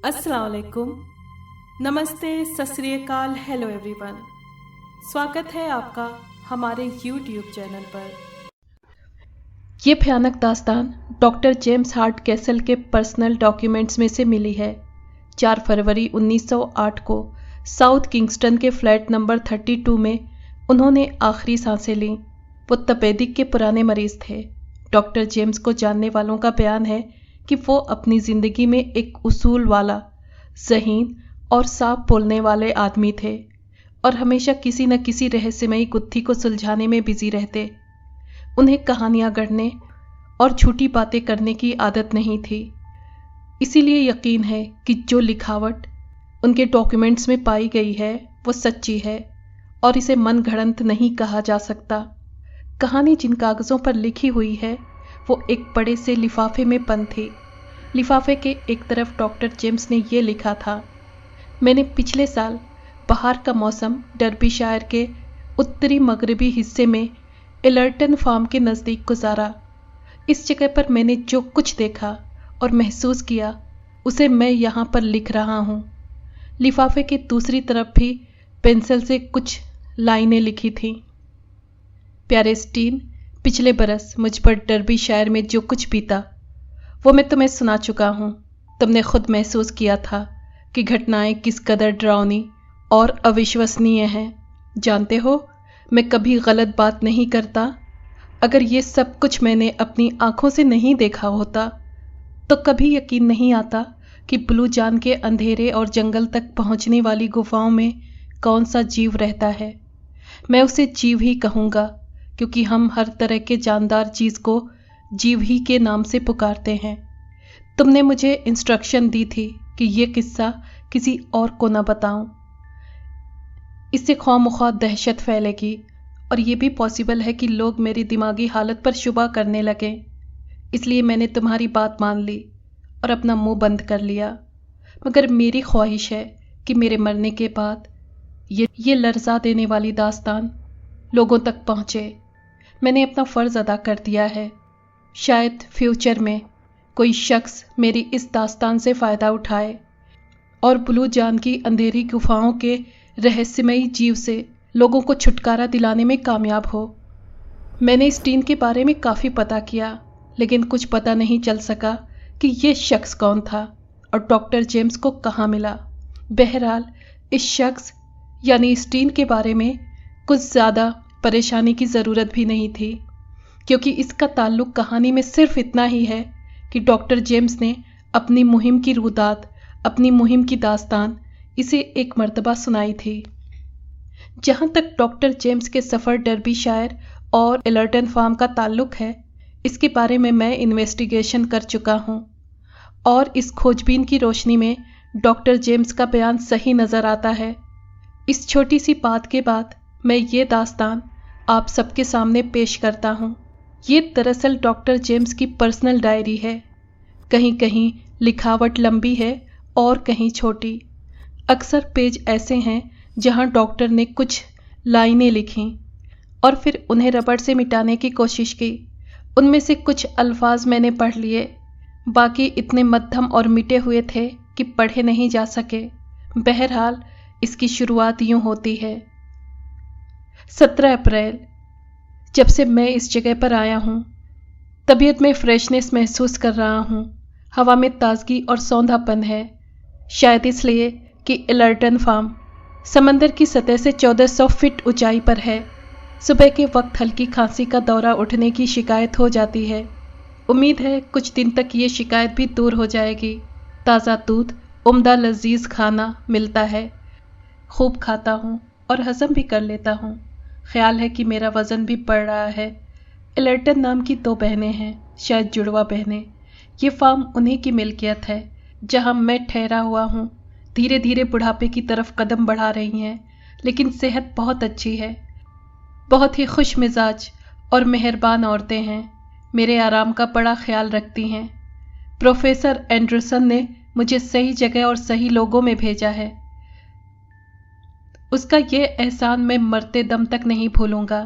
अस्सलाम वालेकुम, नमस्ते, सत श्री अकाल, हेलो एवरीवन। स्वागत है आपका हमारे YouTube चैनल पर। ये भयानक दास्तान डॉक्टर जेम्स हार्ट कैसल के पर्सनल डॉक्यूमेंट्स में से मिली है। 4 फरवरी 1908 को साउथ किंगस्टन के फ्लैट नंबर 32 में उन्होंने आखिरी सांसें लीं। वो तपेदिक के पुराने मरीज थे। डॉक्टर जेम्स को जानने वालों का बयान है कि वो अपनी ज़िंदगी में एक उसूल वाला, ज़हीन और साफ बोलने वाले आदमी थे और हमेशा किसी न किसी रहस्यमयी गुत्थी को सुलझाने में बिजी रहते। उन्हें कहानियाँ गढ़ने और झूठी बातें करने की आदत नहीं थी। इसीलिए यकीन है कि जो लिखावट उनके डॉक्यूमेंट्स में पाई गई है वो सच्ची है और इसे मनगढ़ंत नहीं कहा जा सकता। कहानी जिन कागज़ों पर लिखी हुई है वो एक बड़े से लिफाफे में बंद थी। लिफाफे के एक तरफ डॉक्टर जेम्स ने ये लिखा था, मैंने पिछले साल बाहर का मौसम डर्बीशायर के उत्तरी मगरबी हिस्से में एलर्टन फार्म के नज़दीक गुजारा। इस जगह पर मैंने जो कुछ देखा और महसूस किया उसे मैं यहाँ पर लिख रहा हूँ। लिफाफे के दूसरी तरफ भी पेंसिल से कुछ लाइनें लिखी थीं। प्यारे स्टीन, पिछले बरस मुझ पर डर्बीशायर में जो कुछ बीता वो मैं तुम्हें सुना चुका हूँ। तुमने खुद महसूस किया था कि घटनाएं किस कदर डरावनी और अविश्वसनीय हैं। जानते हो, मैं कभी गलत बात नहीं करता। अगर ये सब कुछ मैंने अपनी आंखों से नहीं देखा होता तो कभी यकीन नहीं आता कि ब्लू जान के अंधेरे और जंगल तक पहुंचने वाली गुफाओं में कौन सा जीव रहता है। मैं उसे जीव ही कहूँगा क्योंकि हम हर तरह के जानदार चीज़ को जीव ही के नाम से पुकारते हैं। तुमने मुझे इंस्ट्रक्शन दी थी कि ये किस्सा किसी और को न बताऊं। इससे ख्वामख्वाह दहशत फैलेगी और ये भी पॉसिबल है कि लोग मेरी दिमागी हालत पर शुबा करने लगें। इसलिए मैंने तुम्हारी बात मान ली और अपना मुंह बंद कर लिया। मगर मेरी ख्वाहिश है कि मेरे मरने के बाद ये लर्जा देने वाली दास्तान लोगों तक पहुँचे। मैंने अपना फ़र्ज़ अदा कर दिया है। शायद फ्यूचर में कोई शख्स मेरी इस दास्तान से फ़ायदा उठाए और ब्लू जान की अंधेरी गुफाओं के रहस्यमयी जीव से लोगों को छुटकारा दिलाने में कामयाब हो। मैंने स्टीन के बारे में काफ़ी पता किया लेकिन कुछ पता नहीं चल सका कि ये शख्स कौन था और डॉक्टर जेम्स को कहाँ मिला। बहरहाल इस शख्स यानी स्टीन के बारे में कुछ ज़्यादा परेशानी की ज़रूरत भी नहीं थी क्योंकि इसका ताल्लुक कहानी में सिर्फ इतना ही है कि डॉक्टर जेम्स ने अपनी मुहिम की रुदात, अपनी मुहिम की दास्तान इसे एक मर्तबा सुनाई थी। जहाँ तक डॉक्टर जेम्स के सफ़र डर्बीशायर और एलर्टन फार्म का ताल्लुक है, इसके बारे में मैं इन्वेस्टिगेशन कर चुका हूँ और इस खोजबीन की रोशनी में डॉक्टर जेम्स का बयान सही नज़र आता है। इस छोटी सी बात के बाद मैं ये दास्तान आप सबके सामने पेश करता हूँ। ये दरअसल डॉक्टर जेम्स की पर्सनल डायरी है। कहीं कहीं लिखावट लंबी है और कहीं छोटी। अक्सर पेज ऐसे हैं जहाँ डॉक्टर ने कुछ लाइनें लिखीं और फिर उन्हें रबड़ से मिटाने की कोशिश की। उनमें से कुछ अल्फाज मैंने पढ़ लिए, बाकी इतने मध्यम और मिटे हुए थे कि पढ़े नहीं जा सके। बहरहाल इसकी शुरुआत यूँ होती है। 17 अप्रैल, जब से मैं इस जगह पर आया हूँ तबीयत में फ्रेशनेस महसूस कर रहा हूँ। हवा में ताजगी और सौंधापन है, शायद इसलिए कि एलर्टन फार्म समंदर की सतह से 1400 फीट ऊंचाई पर है। सुबह के वक्त हल्की खांसी का दौरा उठने की शिकायत हो जाती है। उम्मीद है कुछ दिन तक ये शिकायत भी दूर हो जाएगी। ताज़ा दूध, उम्दा लजीज खाना मिलता है। खूब खाता हूँ और हज़म भी कर लेता हूँ। ख्याल है कि मेरा वज़न भी बढ़ रहा है। एलर्टन नाम की 2 बहनें हैं, शायद जुड़वा बहनें। ये फार्म उन्हीं की मिल्कियत है जहाँ मैं ठहरा हुआ हूँ। धीरे धीरे बुढ़ापे की तरफ कदम बढ़ा रही हैं लेकिन सेहत बहुत अच्छी है। बहुत ही खुश मिजाज और मेहरबान औरतें हैं। मेरे आराम का बड़ा ख्याल रखती हैं। प्रोफेसर एंडरसन ने मुझे सही जगह और सही लोगों में भेजा है। उसका ये एहसान मैं मरते दम तक नहीं भूलूंगा।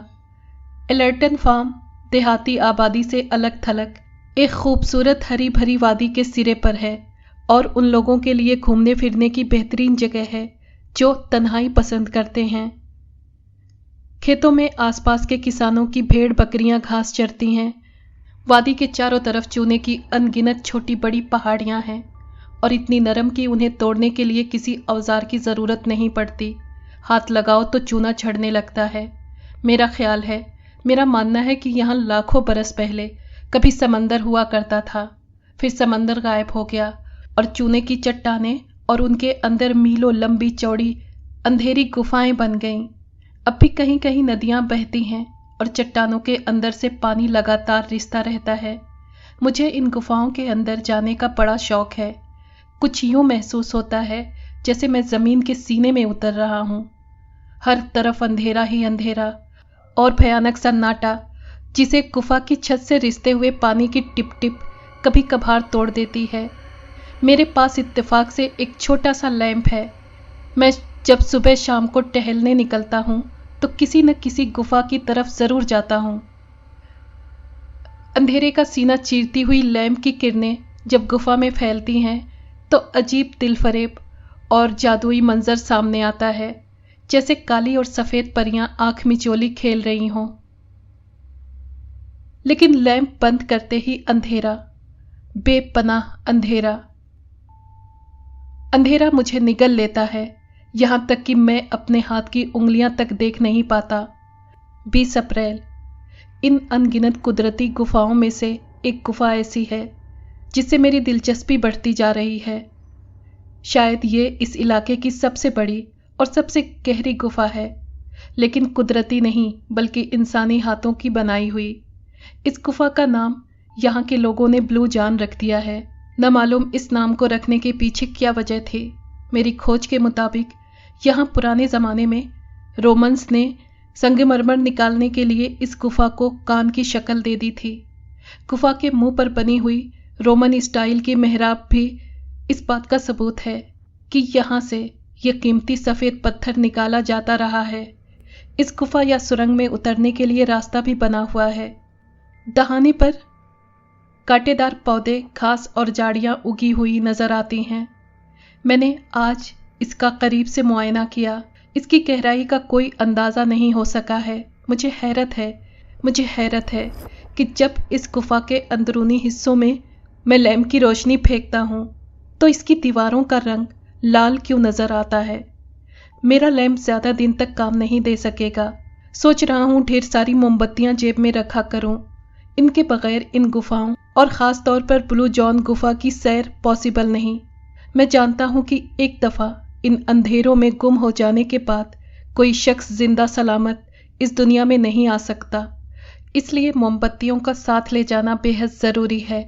एलर्टन फार्म देहाती आबादी से अलग थलग एक खूबसूरत हरी भरी वादी के सिरे पर है और उन लोगों के लिए घूमने फिरने की बेहतरीन जगह है जो तन्हाई पसंद करते हैं। खेतों में आसपास के किसानों की भेड़ बकरियां घास चरती हैं। वादी के चारों तरफ चूने की अनगिनत छोटी बड़ी पहाड़ियां हैं और इतनी नरम कि उन्हें तोड़ने के लिए किसी औजार की ज़रूरत नहीं पड़ती। हाथ लगाओ तो चूना झड़ने लगता है। मेरा ख्याल है, मेरा मानना है कि यहाँ लाखों बरस पहले कभी समंदर हुआ करता था, फिर समंदर गायब हो गया और चूने की चट्टानें और उनके अंदर मीलों लंबी चौड़ी अंधेरी गुफाएं बन गईं। अब भी कहीं कहीं नदियां बहती हैं और चट्टानों के अंदर से पानी लगातार रिसता रहता है। मुझे इन गुफाओं के अंदर जाने का बड़ा शौक है। कुछ यूं महसूस होता है जैसे मैं जमीन के सीने में उतर रहा हूं। हर तरफ अंधेरा ही अंधेरा और भयानक सन्नाटा, जिसे गुफा की छत से रिसते हुए पानी की टिप टिप कभी कभार तोड़ देती है। मेरे पास इत्तेफाक से एक छोटा सा लैंप है। मैं जब सुबह शाम को टहलने निकलता हूं तो किसी न किसी गुफा की तरफ जरूर जाता हूं। अंधेरे का सीना चीरती हुई लैंप की किरणें जब गुफा में फैलती हैं तो अजीब दिलफरेब और जादुई मंजर सामने आता है, जैसे काली और सफेद परियां आंख मिचोली खेल रही हों। लेकिन लैंप बंद करते ही अंधेरा, बेपनाह अंधेरा। अंधेरा मुझे निगल लेता है, यहां तक कि मैं अपने हाथ की उंगलियां तक देख नहीं पाता। 20 अप्रैल। इन अनगिनत कुदरती गुफाओं में से एक गुफा ऐसी है जिससे मेरी दिलचस्पी बढ़ती जा रही है। शायद ये इस इलाके की सबसे बड़ी और सबसे गहरी गुफा है, लेकिन कुदरती नहीं बल्कि इंसानी हाथों की बनाई हुई। इस गुफा का नाम यहाँ के लोगों ने ब्लू जॉन रख दिया है। न मालूम इस नाम को रखने के पीछे क्या वजह थी। मेरी खोज के मुताबिक यहाँ पुराने ज़माने में रोमन्स ने संगमरमर निकालने के लिए इस गुफा को कान की शक्ल दे दी थी। गुफा के मुंह पर बनी हुई रोमन स्टाइल की मेहराब भी इस बात का सबूत है कि यहाँ से यह कीमती सफ़ेद पत्थर निकाला जाता रहा है। इस गुफा या सुरंग में उतरने के लिए रास्ता भी बना हुआ है। दहाने पर कांटेदार पौधे, घास और झाड़ियाँ उगी हुई नजर आती हैं। मैंने आज इसका करीब से मुआयना किया। इसकी गहराई का कोई अंदाज़ा नहीं हो सका है। मुझे हैरत है कि जब इस गुफा के अंदरूनी हिस्सों में मैं लैंप की रोशनी फेंकता हूँ तो इसकी दीवारों का रंग लाल क्यों नज़र आता है। मेरा लैंप ज़्यादा दिन तक काम नहीं दे सकेगा। सोच रहा हूँ ढेर सारी मोमबत्तियाँ जेब में रखा करूँ। इनके बगैर इन गुफाओं और ख़ास तौर पर ब्लू जॉन गुफा की सैर पॉसिबल नहीं। मैं जानता हूँ कि एक दफ़ा इन अंधेरों में गुम हो जाने के बाद कोई शख्स जिंदा सलामत इस दुनिया में नहीं आ सकता, इसलिए मोमबत्तियों का साथ ले जाना बेहद ज़रूरी है।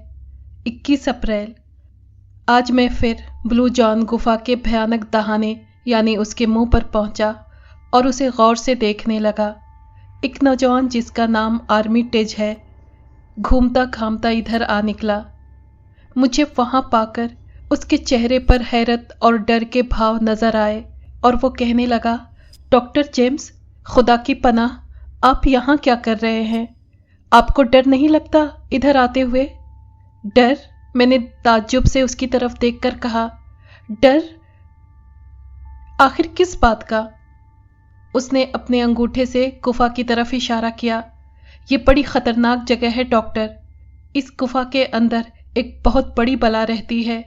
21 अप्रैल। आज मैं फिर ब्लू जॉन गुफा के भयानक दहाने यानी उसके मुंह पर पहुंचा और उसे गौर से देखने लगा। एक नौजवान जिसका नाम आर्मिटेज है घूमता घामता इधर आ निकला। मुझे वहां पाकर उसके चेहरे पर हैरत और डर के भाव नजर आए और वो कहने लगा, डॉक्टर जेम्स, खुदा की पनाह, आप यहाँ क्या कर रहे हैं? आपको डर नहीं लगता इधर आते हुए? डर? मैंने ताज्जुब से उसकी तरफ देखकर कहा, डर? आखिर किस बात का? उसने अपने अंगूठे से गुफा की तरफ इशारा किया। ये बड़ी खतरनाक जगह है डॉक्टर। इस गुफा के अंदर एक बहुत बड़ी बला रहती है।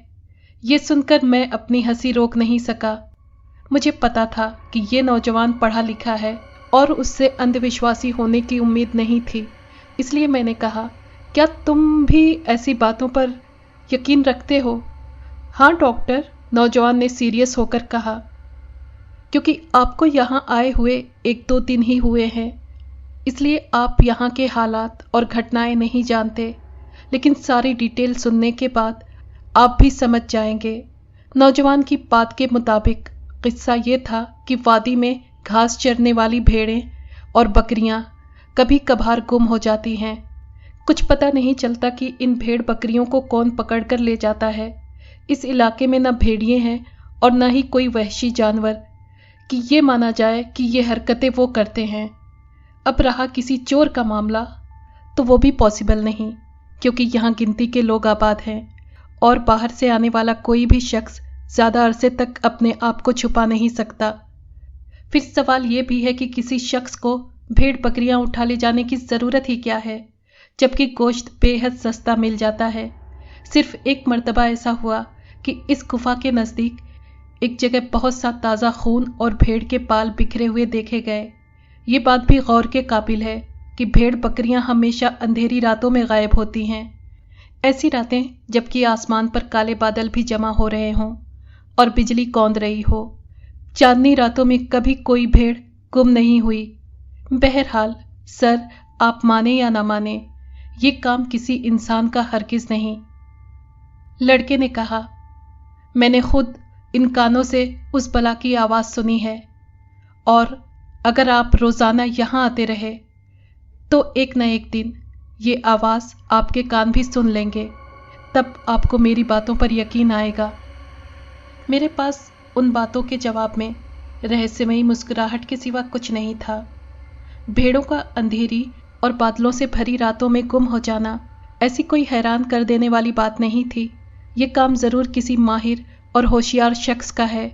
ये सुनकर मैं अपनी हंसी रोक नहीं सका। मुझे पता था कि ये नौजवान पढ़ा लिखा है और उससे अंधविश्वासी होने की उम्मीद नहीं थी, इसलिए मैंने कहा, क्या तुम भी ऐसी बातों पर यकीन रखते हो? हाँ डॉक्टर, नौजवान ने सीरियस होकर कहा, क्योंकि आपको यहाँ आए हुए 1-2 दिन ही हुए हैं, इसलिए आप यहाँ के हालात और घटनाएं नहीं जानते, लेकिन सारी डिटेल सुनने के बाद आप भी समझ जाएंगे। नौजवान की बात के मुताबिक किस्सा ये था कि वादी में घास चरने वाली भेड़ें और बकरियां कभी कभार गुम हो जाती हैं। कुछ पता नहीं चलता कि इन भेड़ बकरियों को कौन पकड़ कर ले जाता है। इस इलाके में न भेड़िए हैं और न ही कोई वहशी जानवर कि ये माना जाए कि ये हरकतें वो करते हैं। अब रहा किसी चोर का मामला, तो वो भी पॉसिबल नहीं, क्योंकि यहाँ गिनती के लोग आबाद हैं और बाहर से आने वाला कोई भी शख्स ज़्यादा अरसे तक अपने आप को छुपा नहीं सकता। फिर सवाल ये भी है कि किसी शख्स को भेड़ बकरियां उठा ले जाने की ज़रूरत ही क्या है, जबकि गोश्त बेहद सस्ता मिल जाता है। सिर्फ एक मर्तबा ऐसा हुआ कि इस गुफा के नज़दीक एक जगह बहुत सा ताज़ा खून और भेड़ के बाल बिखरे हुए देखे गए। ये बात भी गौर के काबिल है कि भेड़ बकरियां हमेशा अंधेरी रातों में गायब होती हैं। ऐसी रातें जबकि आसमान पर काले बादल भी जमा हो रहे हों और बिजली कौंध रही हो। चांदनी रातों में कभी कोई भेड़ गुम नहीं हुई। बहरहाल सर, आप माने या ना माने, ये काम किसी इंसान का हरगिज नहीं। लड़के ने कहा, मैंने खुद इन कानों से उस बला की आवाज़ सुनी है, और अगर आप रोज़ाना यहाँ आते रहे तो एक न एक दिन ये आवाज़ आपके कान भी सुन लेंगे। तब आपको मेरी बातों पर यकीन आएगा। मेरे पास उन बातों के जवाब में रहस्यमयी मुस्कुराहट के सिवा कुछ नहीं था। भेड़ों का अंधेरी और बादलों से भरी रातों में गुम हो जाना ऐसी कोई हैरान कर देने वाली बात नहीं थी। ये काम ज़रूर किसी माहिर और होशियार शख्स का है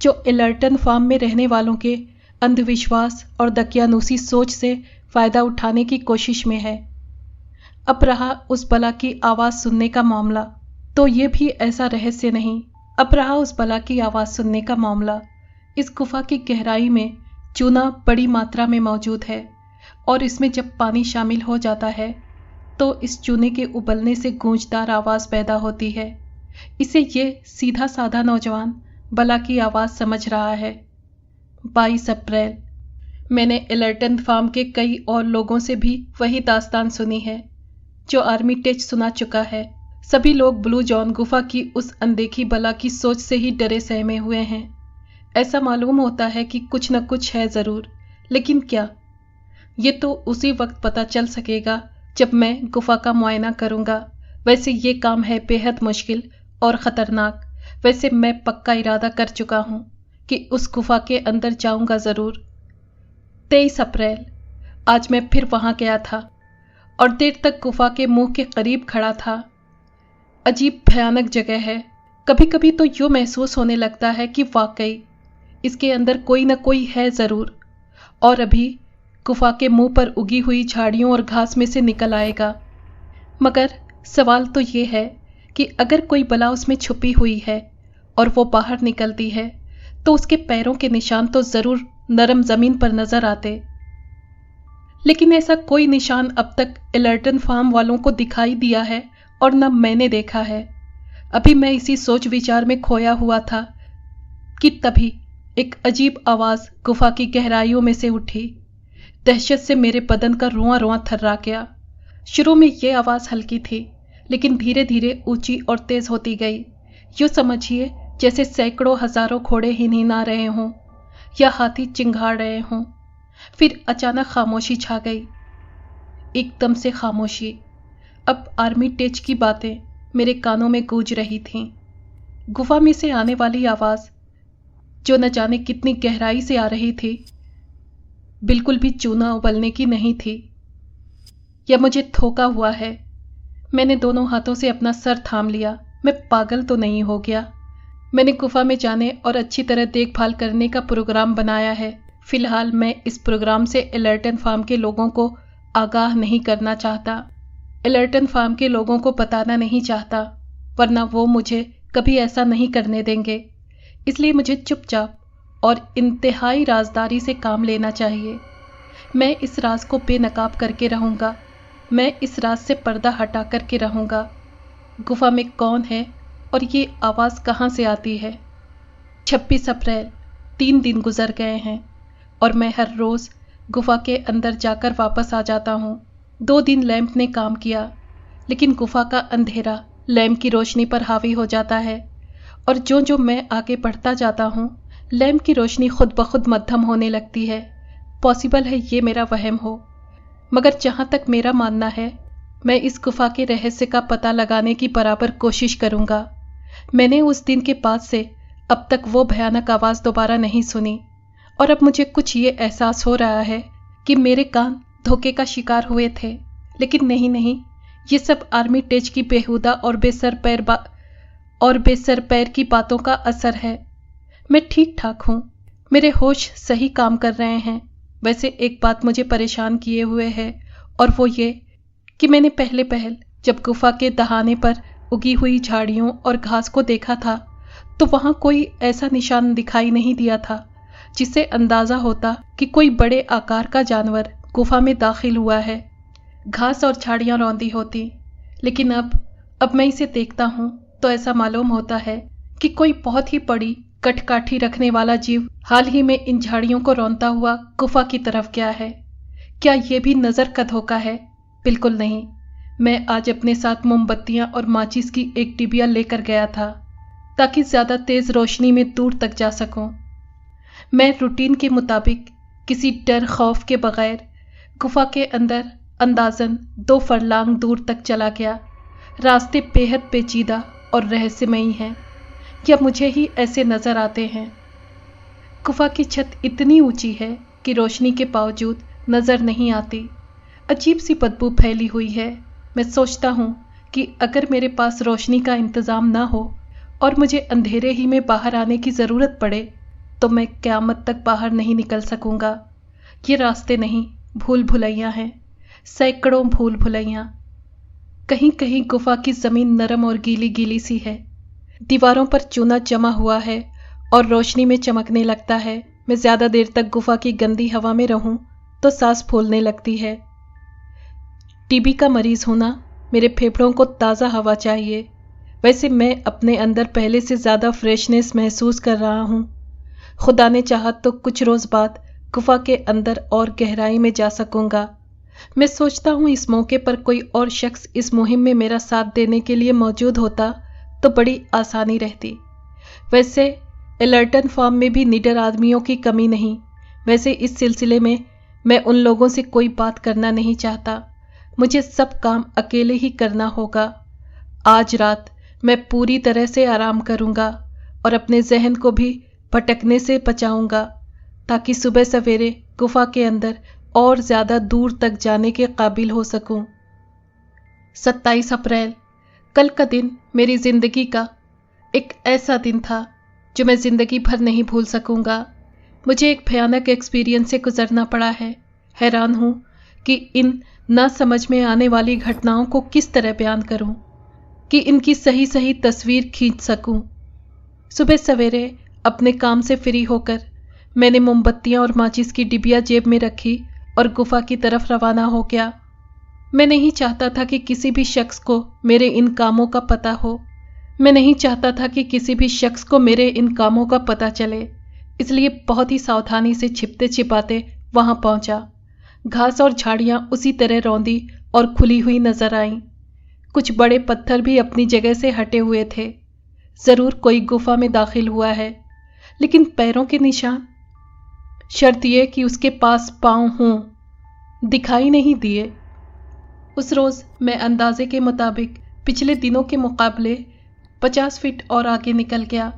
जो एलर्टन फार्म में रहने वालों के अंधविश्वास और दकियानूसी सोच से फ़ायदा उठाने की कोशिश में है। अब रहा उस बला की आवाज़ सुनने का मामला, तो ये भी ऐसा रहस्य नहीं। अब रहा उस बला की आवाज़ सुनने का मामला। इस गुफा की गहराई में चूना बड़ी मात्रा में मौजूद है, और इसमें जब पानी शामिल हो जाता है तो इस चूने के उबलने से गूंजदार आवाज़ पैदा होती है। इसे ये सीधा साधा नौजवान बला की आवाज़ समझ रहा है। 22 अप्रैल। मैंने एलर्टन फार्म के कई और लोगों से भी वही दास्तान सुनी है जो आर्मीटेज सुना चुका है। सभी लोग ब्लू जॉन गुफा की उस अनदेखी बला की सोच से ही डरे सहमे हुए हैं। ऐसा मालूम होता है कि कुछ न कुछ है ज़रूर, लेकिन क्या, ये तो उसी वक्त पता चल सकेगा जब मैं गुफा का मुआयना करूँगा। वैसे ये काम है बेहद मुश्किल और ख़तरनाक। वैसे मैं पक्का इरादा कर चुका हूँ कि उस गुफा के अंदर जाऊँगा ज़रूर। 23 अप्रैल। आज मैं फिर वहाँ गया था और देर तक गुफा के मुंह के करीब खड़ा था। अजीब भयानक जगह है। कभी कभी तो यूँ महसूस होने लगता है कि वाकई इसके अंदर कोई न कोई है ज़रूर, और अभी गुफा के मुंह पर उगी हुई झाड़ियों और घास में से निकल आएगा। मगर सवाल तो ये है कि अगर कोई बला उसमें छुपी हुई है और वो बाहर निकलती है तो उसके पैरों के निशान तो ज़रूर नरम ज़मीन पर नज़र आते। लेकिन ऐसा कोई निशान अब तक एलर्टन फार्म वालों को दिखाई दिया है और न मैंने देखा है। अभी मैं इसी सोच विचार में खोया हुआ था कि तभी एक अजीब आवाज़ गुफा की गहराइयों में से उठी। दहशत से मेरे बदन का रुआं रुआं थर्रा गया। शुरू में ये आवाज़ हल्की थी, लेकिन धीरे धीरे ऊंची और तेज़ होती गई। यूँ समझिए जैसे सैकड़ों हज़ारों घोड़े हिनहिना रहे हों या हाथी चिंघाड़ रहे हों। फिर अचानक खामोशी छा गई, एकदम से खामोशी। अब आर्मी टेच की बातें मेरे कानों में गूंज रही थीं। गुफा में से आने वाली आवाज़, जो न जाने कितनी गहराई से आ रही थी, बिल्कुल भी चूना उबलने की नहीं थी। या मुझे धोखा हुआ है। मैंने दोनों हाथों से अपना सर थाम लिया। मैं पागल तो नहीं हो गया। मैंने गुफा में जाने और अच्छी तरह देखभाल करने का प्रोग्राम बनाया है। फिलहाल मैं इस प्रोग्राम से एलर्टन फार्म के लोगों को आगाह नहीं करना चाहता। एलर्टन फार्म के लोगों को बताना नहीं चाहता, वरना वो मुझे कभी ऐसा नहीं करने देंगे। इसलिए मुझे चुपचाप और इंतहाई राजदारी से काम लेना चाहिए। मैं इस राज को बेनकाब करके रहूँगा। मैं इस राज से पर्दा हटा करके रहूँगा। गुफा में कौन है और ये आवाज़ कहाँ से आती है? 26 अप्रैल। 3 दिन गुजर गए हैं और मैं हर रोज़ गुफा के अंदर जाकर वापस आ जाता हूँ। 2 दिन लैंप ने काम किया, लेकिन गुफा का अंधेरा लैंप की रोशनी पर हावी हो जाता है, और जो मैं आगे बढ़ता जाता हूँ लैंप की रोशनी खुद ब खुद मध्यम होने लगती है। पॉसिबल है ये मेरा वहम हो, मगर जहाँ तक मेरा मानना है, मैं इस गुफा के रहस्य का पता लगाने की बराबर कोशिश करूँगा। मैंने उस दिन के बाद से अब तक वो भयानक आवाज़ दोबारा नहीं सुनी, और अब मुझे कुछ ये एहसास हो रहा है कि मेरे कान धोखे का शिकार हुए थे। लेकिन नहीं, ये सब आर्मी टेच की बेहुदा और बेसर पैर और बेसर पैर की बातों का असर है। मैं ठीक ठाक हूँ, मेरे होश सही काम कर रहे हैं। वैसे एक बात मुझे परेशान किए हुए है, और वो ये कि मैंने पहले जब गुफा के दहाने पर उगी हुई झाड़ियों और घास को देखा था तो वहां कोई ऐसा निशान दिखाई नहीं दिया था जिससे अंदाजा होता कि कोई बड़े आकार का जानवर गुफा में दाखिल हुआ है। घास और झाड़ियां रौंदी होती, लेकिन अब मैं इसे देखता हूं तो ऐसा मालूम होता है कि कोई बहुत ही बड़ी कटकाठी रखने वाला जीव हाल ही में इन झाड़ियों को रौंदता हुआ गुफा की तरफ गया है। क्या ये भी नजर का धोखा है? बिल्कुल नहीं। मैं आज अपने साथ मोमबत्तियां और माचिस की एक डिबिया लेकर गया था ताकि ज्यादा तेज रोशनी में दूर तक जा सकूं। मैं रूटीन के मुताबिक किसी डर खौफ के बगैर गुफा के अंदर अंदाजन 2 फरलांग दूर तक चला गया। रास्ते बेहद पेचीदा और रहस्यमयी हैं, या मुझे ही ऐसे नजर आते हैं। गुफा की छत इतनी ऊंची है कि रोशनी के बावजूद नजर नहीं आती। अजीब सी बदबू फैली हुई है। मैं सोचता हूँ कि अगर मेरे पास रोशनी का इंतज़ाम ना हो और मुझे अंधेरे ही में बाहर आने की ज़रूरत पड़े तो मैं क़यामत तक बाहर नहीं निकल सकूँगा। ये रास्ते नहीं, भूल भुलैया हैं, सैकड़ों भूल भुलैया। कहीं कहीं गुफा की ज़मीन नरम और गीली गीली सी है, दीवारों पर चूना जमा हुआ है और रोशनी में चमकने लगता है। मैं ज़्यादा देर तक गुफा की गंदी हवा में रहूं तो सांस फूलने लगती है। टीबी का मरीज होना, मेरे फेफड़ों को ताज़ा हवा चाहिए। वैसे मैं अपने अंदर पहले से ज़्यादा फ्रेशनेस महसूस कर रहा हूँ। खुदा ने चाहा तो कुछ रोज़ बाद गुफा के अंदर और गहराई में जा सकूँगा। मैं सोचता हूँ इस मौके पर कोई और शख्स इस मुहिम में मेरा साथ देने के लिए मौजूद होता तो बड़ी आसानी रहती। वैसे एलर्टन फार्म में भी निडर आदमियों की कमी नहीं। वैसे इस सिलसिले में मैं उन लोगों से कोई बात करना नहीं चाहता। मुझे सब काम अकेले ही करना होगा। आज रात मैं पूरी तरह से आराम करूंगा और अपने जहन को भी भटकने से बचाऊंगा ताकि सुबह सवेरे गुफा के अंदर और ज़्यादा दूर तक जाने के काबिल हो सकूं। 27 अप्रैल, कल का दिन मेरी ज़िंदगी का एक ऐसा दिन था जो मैं ज़िंदगी भर नहीं भूल सकूंगा। मुझे एक भयानक एक्सपीरियंस से गुजरना पड़ा है। हैरान हूँ कि इन ना समझ में आने वाली घटनाओं को किस तरह बयान करूं कि इनकी सही सही तस्वीर खींच सकूं। सुबह सवेरे अपने काम से फ्री होकर मैंने मोमबत्तियां और माचिस की डिबिया जेब में रखी और गुफा की तरफ रवाना हो गया। मैं नहीं चाहता था कि किसी भी शख्स को मेरे इन कामों का पता हो। मैं नहीं चाहता था कि किसी भी शख्स को मेरे इन कामों का पता चले, इसलिए बहुत ही सावधानी से छिपते छिपाते वहां पहुंचा। घास और झाड़ियां उसी तरह रौंदी और खुली हुई नजर आईं। कुछ बड़े पत्थर भी अपनी जगह से हटे हुए थे। जरूर कोई गुफा में दाखिल हुआ है, लेकिन पैरों के निशान, शर्त यह कि उसके पास पांव हों, दिखाई नहीं दिए। उस रोज मैं अंदाजे के मुताबिक पिछले दिनों के मुकाबले 50 फीट और आगे निकल गया।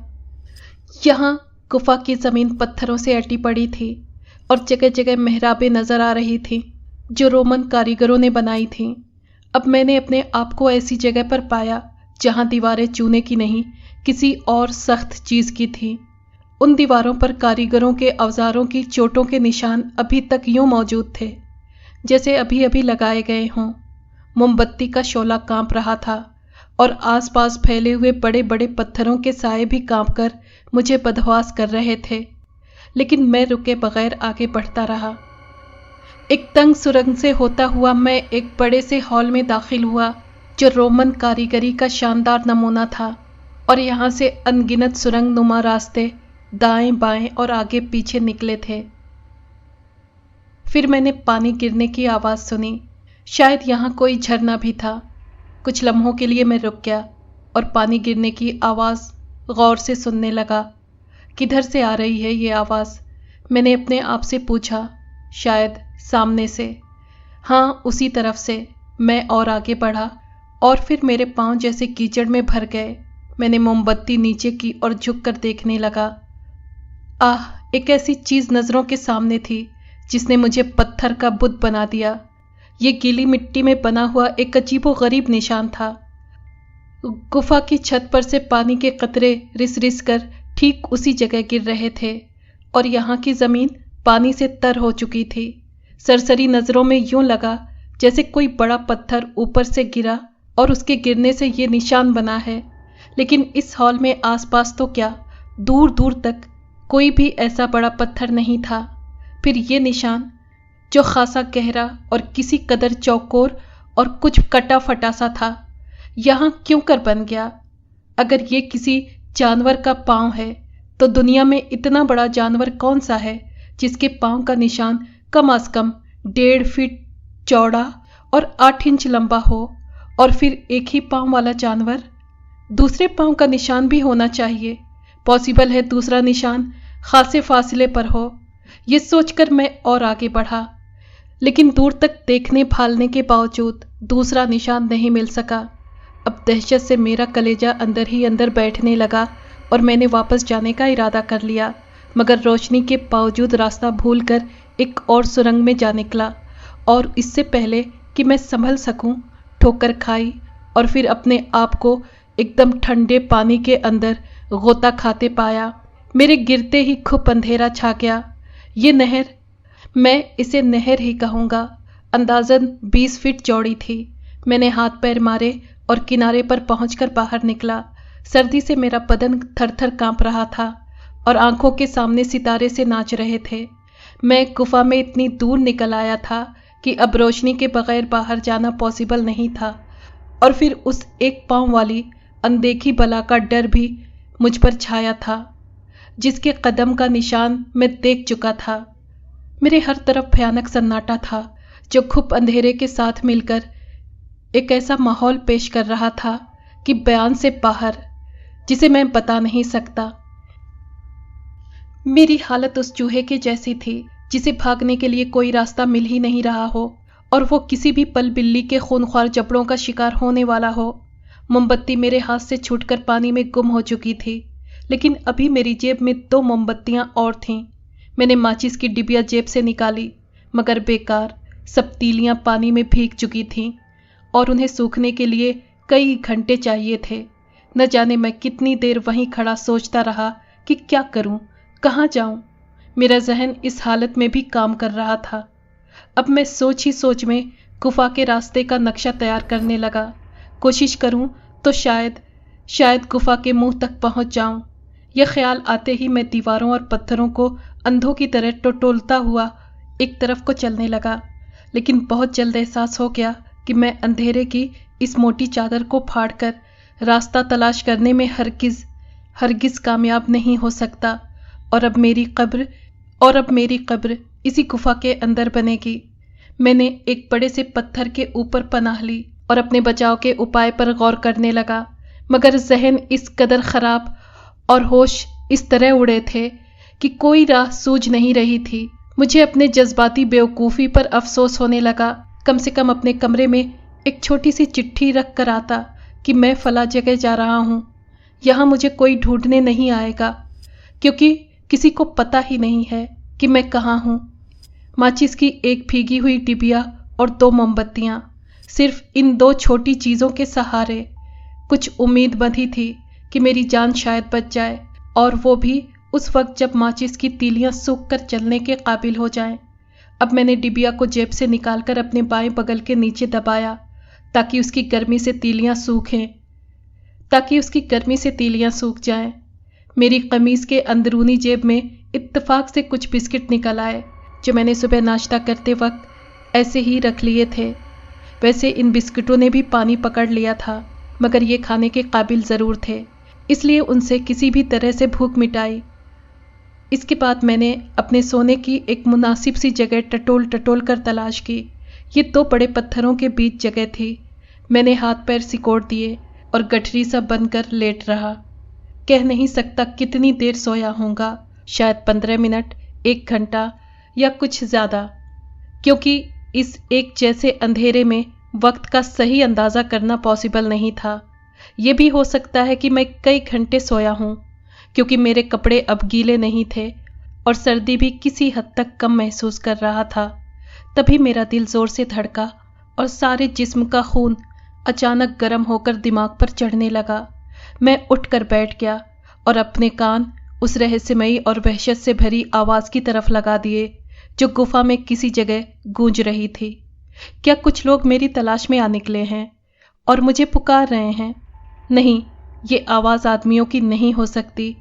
यहाँ गुफा की जमीन पत्थरों से अटी पड़ी थी और जगह जगह मेहराबें नजर आ रही थी जो रोमन कारीगरों ने बनाई थीं। अब मैंने अपने आप को ऐसी जगह पर पाया जहां दीवारें चूने की नहीं, किसी और सख्त चीज की थी। उन दीवारों पर कारीगरों के औजारों की चोटों के निशान अभी तक यूं मौजूद थे जैसे अभी अभी लगाए गए हों। मोमबत्ती का शोला कांप रहा था और आसपास फैले हुए बड़े बड़े पत्थरों के साए भी कांपकर मुझे बदहवास कर रहे थे, लेकिन मैं रुके बगैर आगे बढ़ता रहा। एक तंग सुरंग से होता हुआ मैं एक बड़े से हॉल में दाखिल हुआ जो रोमन कारीगरी का शानदार नमूना था, और यहाँ से अनगिनत सुरंग नुमा रास्ते दाएं बाएं और आगे पीछे निकले थे। फिर मैंने पानी गिरने की आवाज़ सुनी। शायद यहाँ कोई झरना भी था। कुछ लम्हों के लिए मैं रुक गया और पानी गिरने की आवाज़ गौर से सुनने लगा। किधर से आ रही है ये आवाज़? मैंने अपने आप से पूछा। शायद सामने से। हाँ, उसी तरफ से। मैं और आगे बढ़ा और फिर मेरे पांव जैसे कीचड़ में भर गए। मैंने मोमबत्ती नीचे की और झुककर देखने लगा। आह, एक ऐसी चीज़ नज़रों के सामने थी जिसने मुझे पत्थर का बुत बना दिया। ये गीली मिट्टी में बना हुआ एक अजीबो गरीब निशान था। गुफा की छत पर से पानी के कतरे रिस रिस कर ठीक उसी जगह गिर रहे थे और यहाँ की जमीन पानी से तर हो चुकी थी। सरसरी नजरों में यूं लगा जैसे कोई बड़ा पत्थर ऊपर से गिरा और उसके गिरने से ये निशान बना है। लेकिन इस हॉल में आसपास तो क्या, दूर दूर तक कोई भी ऐसा बड़ा पत्थर नहीं था। फिर ये निशान जो खासा गहरा और किसी कदर चौकोर और कुछ कटा फटा सा था, यहाँ क्यों कर बन गया? अगर ये किसी जानवर का पांव है तो दुनिया में इतना बड़ा जानवर कौन सा है जिसके पांव का निशान कम से कम 1.5 फीट चौड़ा और 8 इंच लंबा हो? और फिर एक ही पांव वाला जानवर, दूसरे पांव का निशान भी होना चाहिए। पॉसिबल है दूसरा निशान खासे फासले पर हो। ये सोचकर मैं और आगे बढ़ा, लेकिन दूर तक देखने भालने के बावजूद दूसरा निशान नहीं मिल सका। अब दहशत से मेरा कलेजा अंदर ही अंदर बैठने लगा और मैंने वापस जाने का इरादा कर लिया, मगर रोशनी के बावजूद रास्ता भूलकर एक और सुरंग में जा निकला और इससे पहले कि मैं संभल सकूं, ठोकर खाई और फिर अपने आप को एकदम ठंडे पानी के अंदर गोता खाते पाया। मेरे गिरते ही खूब अंधेरा छा गया। ये नहर, मैं इसे नहर ही कहूँगा, अंदाज़न 20 फीट चौड़ी थी। मैंने हाथ पैर मारे और किनारे पर पहुंचकर बाहर निकला। सर्दी से मेरा बदन थर-थर कांप रहा था और आंखों के सामने सितारे से नाच रहे थे। मैं गुफा में इतनी दूर निकल आया था कि अब रोशनी के बगैर बाहर जाना पॉसिबल नहीं था और फिर उस एक पांव वाली अनदेखी बला का डर भी मुझ पर छाया था, जिसके कदम का निशान मैं देख चुका था। मेरे हर तरफ भयानक सन्नाटा था जो खूब अंधेरे के साथ मिलकर एक ऐसा माहौल पेश कर रहा था कि बयान से बाहर, जिसे मैं बता नहीं सकता। मेरी हालत उस चूहे के जैसी थी जिसे भागने के लिए कोई रास्ता मिल ही नहीं रहा हो और वो किसी भी पल बिल्ली के खूनख्वार जबड़ों का शिकार होने वाला हो। मोमबत्ती मेरे हाथ से छूटकर पानी में गुम हो चुकी थी, लेकिन अभी मेरी जेब में 2 मोमबत्तियां और थीं। मैंने माचिस की डिबिया जेब से निकाली, मगर बेकार, सब तीलियां पानी में भीग चुकी थीं और उन्हें सूखने के लिए कई घंटे चाहिए थे। न जाने मैं कितनी देर वहीं खड़ा सोचता रहा कि क्या करूं, कहाँ जाऊं। मेरा जहन इस हालत में भी काम कर रहा था। अब मैं सोच ही सोच में गुफा के रास्ते का नक्शा तैयार करने लगा। कोशिश करूं तो शायद गुफा के मुंह तक पहुंच जाऊं। यह ख्याल आते ही मैं दीवारों और पत्थरों को अंधों की तरह टटोलता हुआ एक तरफ को चलने लगा, लेकिन बहुत जल्द एहसास हो गया कि मैं अंधेरे की इस मोटी चादर को फाड़कर रास्ता तलाश करने में हरगिज कामयाब नहीं हो सकता और अब मेरी कब्र इसी गुफा के अंदर बनेगी। मैंने एक बड़े से पत्थर के ऊपर पनाह ली और अपने बचाव के उपाय पर गौर करने लगा, मगर जहन इस कदर खराब और होश इस तरह उड़े थे कि कोई राह सूझ नहीं रही थी। मुझे अपने जज्बाती बेवकूफ़ी पर अफसोस होने लगा। कम से कम अपने कमरे में एक छोटी सी चिट्ठी रख कर आता कि मैं फला जगह जा रहा हूँ, यहाँ मुझे कोई ढूंढने नहीं आएगा, क्योंकि किसी को पता ही नहीं है कि मैं कहाँ हूँ। माचिस की एक भीगी हुई डिबिया और 2 मोमबत्तियाँ, सिर्फ इन 2 छोटी चीज़ों के सहारे कुछ उम्मीद बंधी थी कि मेरी जान शायद बच जाए, और वो भी उस वक्त जब माचिस की तीलियां सूख कर चलने के काबिल हो जाएं। अब मैंने डिबिया को जेब से निकालकर अपने बाएं बगल के नीचे दबाया ताकि उसकी गर्मी से तीलियां सूख जाएं। मेरी कमीज के अंदरूनी जेब में इत्तेफाक से कुछ बिस्किट निकल आए जो मैंने सुबह नाश्ता करते वक्त ऐसे ही रख लिए थे। वैसे इन बिस्किटों ने भी पानी पकड़ लिया था, मगर ये खाने के काबिल ज़रूर थे, इसलिए उनसे किसी भी तरह से भूख मिटाई। इसके बाद मैंने अपने सोने की एक मुनासिब सी जगह टटोल कर तलाश की। ये 2 बड़े पत्थरों के बीच जगह थी। मैंने हाथ पैर सिकोड़ दिए और गठरी सा बनकर लेट रहा। कह नहीं सकता कितनी देर सोया होऊंगा, शायद 15 मिनट, 1 घंटा या कुछ ज़्यादा, क्योंकि इस एक जैसे अंधेरे में वक्त का सही अंदाज़ा करना पॉसिबल नहीं था। ये भी हो सकता है कि मैं कई घंटे सोया हूँ, क्योंकि मेरे कपड़े अब गीले नहीं थे और सर्दी भी किसी हद तक कम महसूस कर रहा था। तभी मेरा दिल ज़ोर से धड़का और सारे जिस्म का खून अचानक गर्म होकर दिमाग पर चढ़ने लगा। मैं उठकर बैठ गया और अपने कान उस रहस्यमयी और वहशत से भरी आवाज की तरफ लगा दिए जो गुफा में किसी जगह गूंज रही थी। क्या कुछ लोग मेरी तलाश में आ निकले हैं और मुझे पुकार रहे हैं? नहीं, ये आवाज आदमियों की नहीं हो सकती।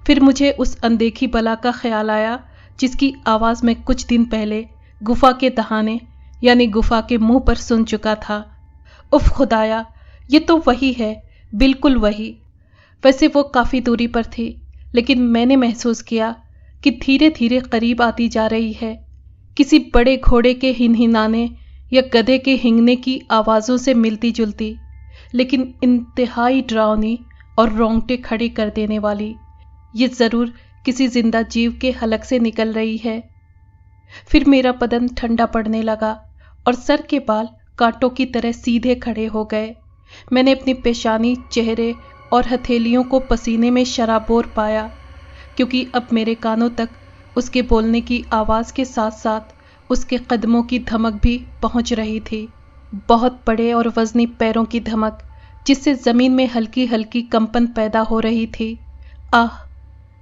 फिर मुझे उस अनदेखी बला का ख्याल आया जिसकी आवाज मैं कुछ दिन पहले गुफा के दहाने यानी गुफा के मुंह पर सुन चुका था। उफ खुदाया, ये तो वही है, बिल्कुल वही। वैसे वो काफी दूरी पर थी, लेकिन मैंने महसूस किया कि धीरे धीरे करीब आती जा रही है, किसी बड़े घोड़े के हिनहिनाने या गधे के हिंगने की आवाजों से मिलती जुलती, लेकिन इंतहाई डरावनी और रोंगटे खड़े कर देने वाली। ये जरूर किसी जिंदा जीव के हलक से निकल रही है। फिर मेरा बदन ठंडा पड़ने लगा और सर के बाल कांटों की तरह सीधे खड़े हो गए। मैंने अपनी पेशानी, चेहरे और हथेलियों को पसीने में शराबोर पाया, क्योंकि अब मेरे कानों तक उसके बोलने की आवाज के साथ साथ उसके कदमों की धमक भी पहुंच रही थी। बहुत बड़े और वजनी पैरों की धमक, जिससे जमीन में हल्की हल्की कंपन पैदा हो रही थी। आह,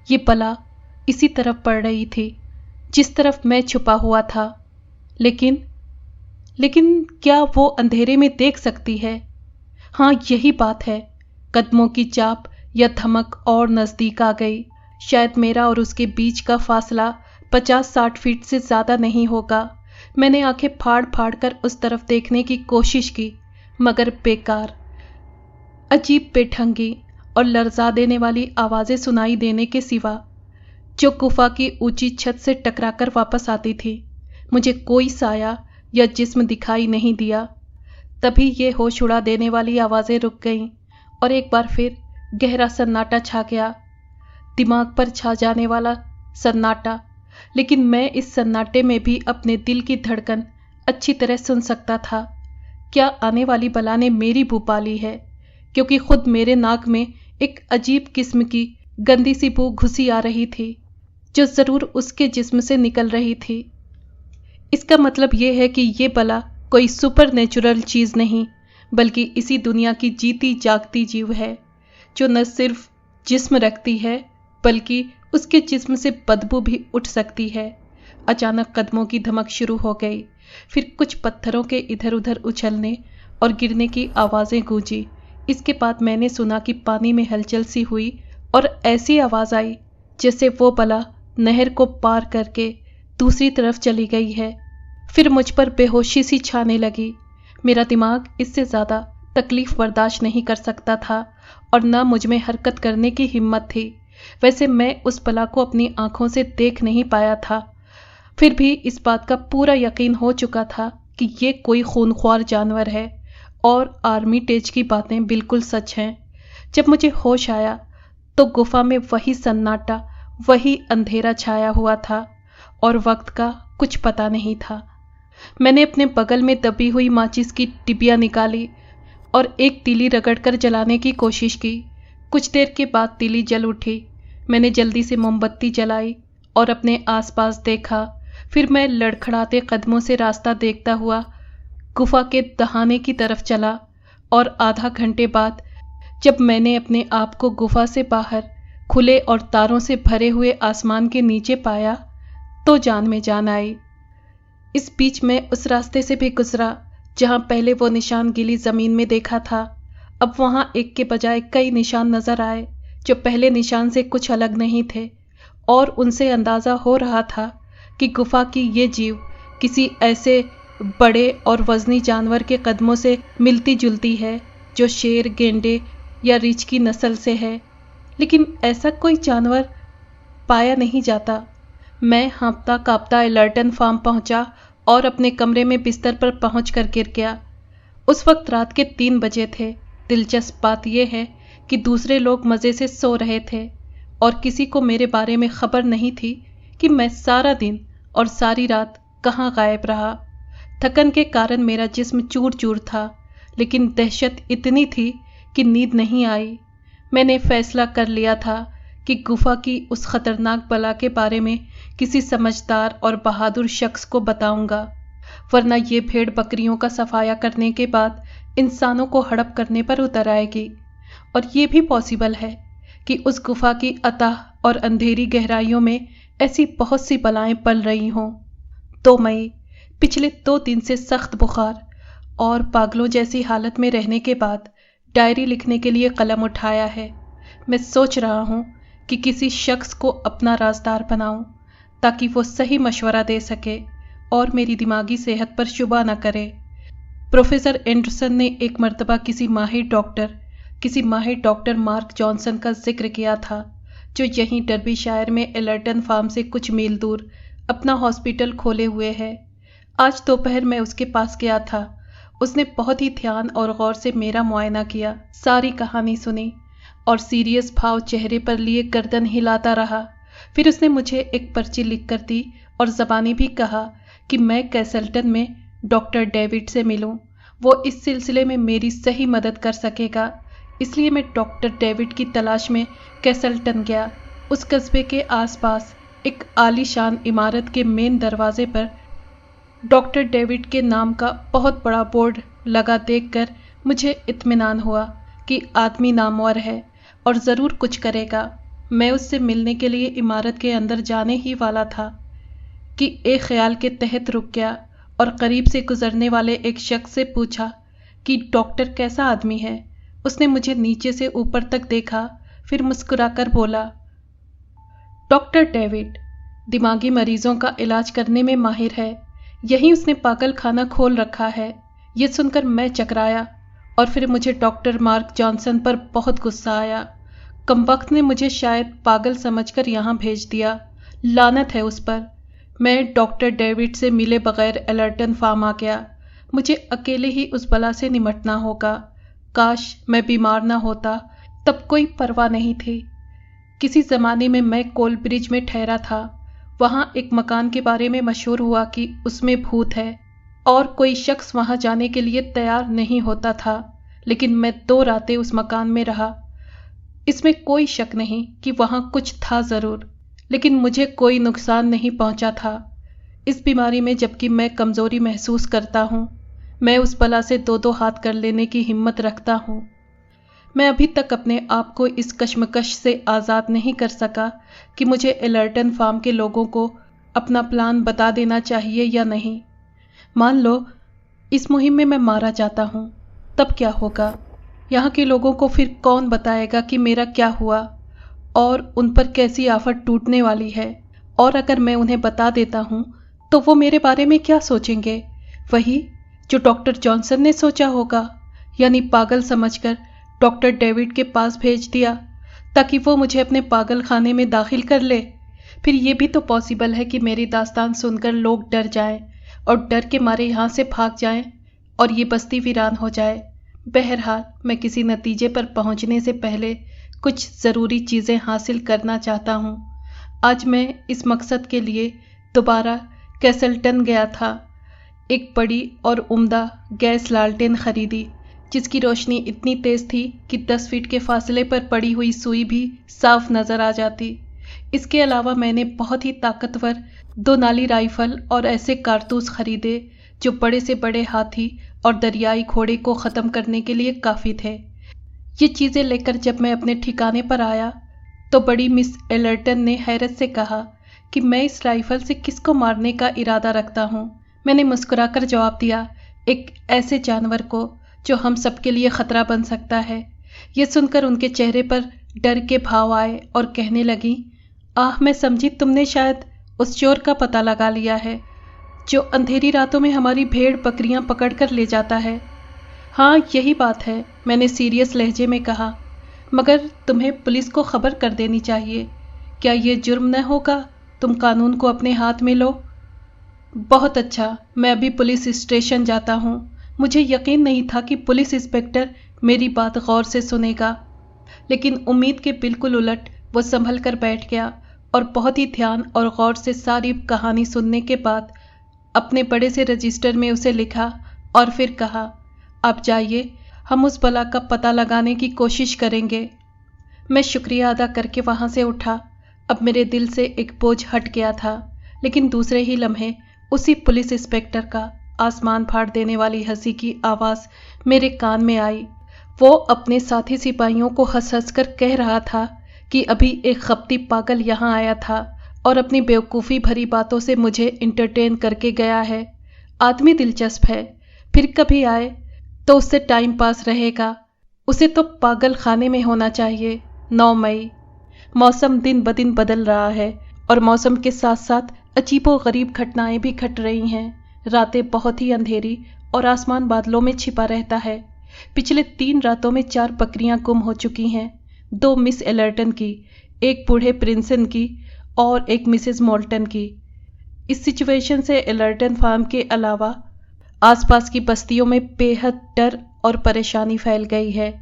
ये बला इसी तरफ पड़ रही थी जिस तरफ मैं छुपा हुआ था। लेकिन क्या वो अंधेरे में देख सकती है? हाँ, यही बात है। कदमों की चाप या धमक और नजदीक आ गई। शायद मेरा और उसके बीच का फासला 50-60 फीट से ज्यादा नहीं होगा। मैंने आंखें फाड़ फाड़ कर उस तरफ देखने की कोशिश की, मगर बेकार। अजीब बेढंगी और लर्जा देने वाली आवाजें सुनाई देने के सिवा, जो गुफा की ऊंची छत से टकराकर वापस आती थी, मुझे कोई साया या जिस्म दिखाई नहीं दिया। तभी ये होश उड़ा देने वाली आवाजें रुक गईं और एक बार फिर गहरा सन्नाटा छा गया। दिमाग पर छा जाने वाला सन्नाटा, लेकिन मैं इस सन्नाटे में भी अपने दिल की धड़कन अच्छी तरह सुन सकता था। क्या आने वाली बला ने मेरी बू पाली है? क्योंकि खुद मेरे नाक में एक अजीब किस्म की गंदी सी बू घुसी आ रही थी, जो जरूर उसके जिस्म से निकल रही थी। इसका मतलब यह है कि ये बला कोई सुपर नेचुरल चीज नहीं, बल्कि इसी दुनिया की जीती जागती जीव है, जो न सिर्फ जिस्म रखती है, बल्कि उसके जिस्म से बदबू भी उठ सकती है। अचानक कदमों की धमक शुरू हो गई। फिर कुछ पत्थरों के इधर उधर उछलने और गिरने की आवाजें गूंजी। इसके बाद मैंने सुना कि पानी में हलचल सी हुई और ऐसी आवाज आई जैसे वो बला नहर को पार करके दूसरी तरफ चली गई है। फिर मुझ पर बेहोशी सी छाने लगी। मेरा दिमाग इससे ज्यादा तकलीफ बर्दाश्त नहीं कर सकता था और न मुझ में हरकत करने की हिम्मत थी। वैसे मैं उस बला को अपनी आंखों से देख नहीं पाया था, फिर भी इस बात का पूरा यकीन हो चुका था कि ये कोई खूनख्वार जानवर है और आर्मी टेज की बातें बिल्कुल सच हैं। जब मुझे होश आया तो गुफा में वही सन्नाटा, वही अंधेरा छाया हुआ था और वक्त का कुछ पता नहीं था। मैंने अपने बगल में दबी हुई माचिस की टिबिया निकाली और एक तीली रगड़कर जलाने की कोशिश की। कुछ देर के बाद तीली जल उठी। मैंने जल्दी से मोमबत्ती जलाई और अपने आसपास देखा। फिर मैं लड़खड़ाते कदमों से रास्ता देखता हुआ गुफा के दहाने की तरफ चला और आधा घंटे बाद जब मैंने अपने आप को गुफा से बाहर खुले और तारों से भरे हुए आसमान के नीचे पाया तो जान में जान आई। इस बीच मैं उस रास्ते से भी गुजरा जहां पहले वो निशान गीली जमीन में देखा था। अब वहां एक के बजाय कई निशान नजर आए जो पहले निशान से कुछ अलग नहीं थे और उनसे अंदाजा हो रहा था कि गुफा की ये जीव किसी ऐसे बड़े और वजनी जानवर के कदमों से मिलती जुलती है जो शेर, गेंडे या रीछ की नस्ल से है, लेकिन ऐसा कोई जानवर पाया नहीं जाता। मैं हाँफता कांपता एलर्टन फार्म पहुंचा और अपने कमरे में बिस्तर पर पहुंचकर गिर गया। उस वक्त रात के 3 बजे थे। दिलचस्प बात यह है कि दूसरे लोग मज़े से सो रहे थे और किसी को मेरे बारे में खबर नहीं थी कि मैं सारा दिन और सारी रात कहाँ गायब रहा। थकन के कारण मेरा जिस्म चूर चूर था, लेकिन दहशत इतनी थी कि नींद नहीं आई। मैंने फैसला कर लिया था कि गुफा की उस खतरनाक बला के बारे में किसी समझदार और बहादुर शख्स को बताऊंगा, वरना ये भेड़ बकरियों का सफाया करने के बाद इंसानों को हड़प करने पर उतर आएगी। और ये भी पॉसिबल है कि उस गुफा की अथाह और अंधेरी गहराइयों में ऐसी बहुत सी बलाएं पल रही हों। 2 मई, पिछले 2 दिन से सख्त बुखार और पागलों जैसी हालत में रहने के बाद डायरी लिखने के लिए कलम उठाया है। मैं सोच रहा हूँ कि किसी शख्स को अपना राजदार बनाऊं ताकि वो सही मशवरा दे सके और मेरी दिमागी सेहत पर शुबा न करे। प्रोफेसर एंडरसन ने एक मर्तबा किसी माहिर डॉक्टर मार्क जॉनसन का जिक्र किया था, जो यहीं डर्बीशायर में एलर्टन फार्म से कुछ मील दूर अपना हॉस्पिटल खोले हुए है। आज दोपहर मैं उसके पास गया था। उसने बहुत ही ध्यान और गौर से मेरा मुआयना किया, सारी कहानी सुनी और सीरियस भाव चेहरे पर लिए गर्दन हिलाता रहा। फिर उसने मुझे एक पर्ची लिख कर दी और ज़बानी भी कहा कि मैं कैसल्टन में डॉक्टर डेविड से मिलूं। वो इस सिलसिले में मेरी सही मदद कर सकेगा। इसलिए मैं डॉक्टर डेविड की तलाश में कैसल्टन गया। उस कस्बे के आसपास एक आलीशान इमारत के मेन दरवाजे पर डॉक्टर डेविड के नाम का बहुत बड़ा बोर्ड लगा देखकर मुझे इत्मीनान हुआ कि आदमी नामवर है और ज़रूर कुछ करेगा। मैं उससे मिलने के लिए इमारत के अंदर जाने ही वाला था कि एक ख्याल के तहत रुक गया और करीब से गुजरने वाले एक शख्स से पूछा कि डॉक्टर कैसा आदमी है। उसने मुझे नीचे से ऊपर तक देखा, फिर मुस्कुराकर बोला, डॉक्टर डेविड दिमागी मरीजों का इलाज करने में माहिर है। यहीं उसने पागल खाना खोल रखा है। ये सुनकर मैं चकराया और फिर मुझे डॉक्टर मार्क जॉनसन पर बहुत गुस्सा आया। कमबख्त ने मुझे शायद पागल समझकर यहाँ भेज दिया। लानत है उस पर। मैं डॉक्टर डेविड से मिले बगैर एलर्टन फार्म आ गया। मुझे अकेले ही उस बला से निमटना होगा। काश मैं बीमार ना होता, तब कोई परवाह नहीं थी। किसी ज़माने में मैं कोलब्रिज में ठहरा था। वहाँ एक मकान के बारे में मशहूर हुआ कि उसमें भूत है और कोई शख्स वहाँ जाने के लिए तैयार नहीं होता था। लेकिन मैं 2 रातें उस मकान में रहा। इसमें कोई शक नहीं कि वहाँ कुछ था ज़रूर, लेकिन मुझे कोई नुकसान नहीं पहुँचा था। इस बीमारी में जबकि मैं कमज़ोरी महसूस करता हूँ, मैं उस बला से 2-2 हाथ कर लेने की हिम्मत रखता हूँ। मैं अभी तक अपने आप को इस कश्मकश से आज़ाद नहीं कर सका कि मुझे एलर्टन फार्म के लोगों को अपना प्लान बता देना चाहिए या नहीं। मान लो इस मुहिम में मैं मारा जाता हूँ, तब क्या होगा? यहाँ के लोगों को फिर कौन बताएगा कि मेरा क्या हुआ और उन पर कैसी आफत टूटने वाली है? और अगर मैं उन्हें बता देता हूँ तो वो मेरे बारे में क्या सोचेंगे? वही जो डॉक्टर जॉनसन ने सोचा होगा, यानी पागल समझकर डॉक्टर डेविड के पास भेज दिया ताकि वो मुझे अपने पागल खाने में दाखिल कर ले। फिर ये भी तो पॉसिबल है कि मेरी दास्तान सुनकर लोग डर जाएं और डर के मारे यहाँ से भाग जाएं और ये बस्ती वीरान हो जाए। बहरहाल मैं किसी नतीजे पर पहुँचने से पहले कुछ ज़रूरी चीज़ें हासिल करना चाहता हूँ। आज मैं इस मकसद के लिए दोबारा कैसल्टन गया था। एक बड़ी और उम्दा गैस लालटेन खरीदी, जिसकी रोशनी इतनी तेज़ थी कि 10 फीट के फासले पर पड़ी हुई सुई भी साफ नज़र आ जाती। इसके अलावा मैंने बहुत ही ताकतवर 2 नाली राइफल और ऐसे कारतूस खरीदे जो बड़े से बड़े हाथी और दरियाई घोड़े को ख़त्म करने के लिए काफ़ी थे। ये चीज़ें लेकर जब मैं अपने ठिकाने पर आया तो बड़ी मिस एलर्टन ने हैरत से कहा कि मैं इस राइफल से किसको मारने का इरादा रखता हूँ। मैंने मुस्कुराकर जवाब दिया, एक ऐसे जानवर को जो हम सबके लिए ख़तरा बन सकता है। ये सुनकर उनके चेहरे पर डर के भाव आए और कहने लगी, आह, मैं समझी तुमने शायद उस चोर का पता लगा लिया है जो अंधेरी रातों में हमारी भेड़ बकरियां पकड़ कर ले जाता है। हाँ, यही बात है, मैंने सीरियस लहजे में कहा, मगर तुम्हें पुलिस को खबर कर देनी चाहिए। क्या ये जुर्म न होगा? तुम कानून को अपने हाथ में लो। बहुत अच्छा, मैं अभी पुलिस स्टेशन जाता हूँ। मुझे यकीन नहीं था कि पुलिस इंस्पेक्टर मेरी बात गौर से सुनेगा, लेकिन उम्मीद के बिल्कुल उलट वो संभल कर बैठ गया और बहुत ही ध्यान और गौर से सारी कहानी सुनने के बाद अपने बड़े से रजिस्टर में उसे लिखा और फिर कहा, आप जाइए, हम उस बला का पता लगाने की कोशिश करेंगे। मैं शुक्रिया अदा करके वहाँ से उठा। अब मेरे दिल से एक बोझ हट गया था, लेकिन दूसरे ही लम्हे उसी पुलिस इंस्पेक्टर का आसमान फाड़ देने वाली हंसी की आवाज़ मेरे कान में आई। वो अपने साथी सिपाहियों को हंस हंस कर कह रहा था कि अभी एक खपती पागल यहाँ आया था और अपनी बेवकूफ़ी भरी बातों से मुझे इंटरटेन करके गया है। आदमी दिलचस्प है, फिर कभी आए तो उससे टाइम पास रहेगा। उसे तो पागल खाने में होना चाहिए। 9 मई। मौसम दिन ब दिन बदल रहा है और मौसम के साथ साथ अजीबो गरीब घटनाएं भी घट रही हैं। रातें बहुत ही अंधेरी और आसमान बादलों में छिपा रहता है। पिछले 3 रातों में 4 बकरियां गुम हो चुकी हैं। 2 मिस एलर्टन की, एक बूढ़े प्रिंसन की और एक मिसेस मोल्टन की। इस सिचुएशन से एलर्टन फार्म के अलावा आसपास की बस्तियों में बेहद डर और परेशानी फैल गई है।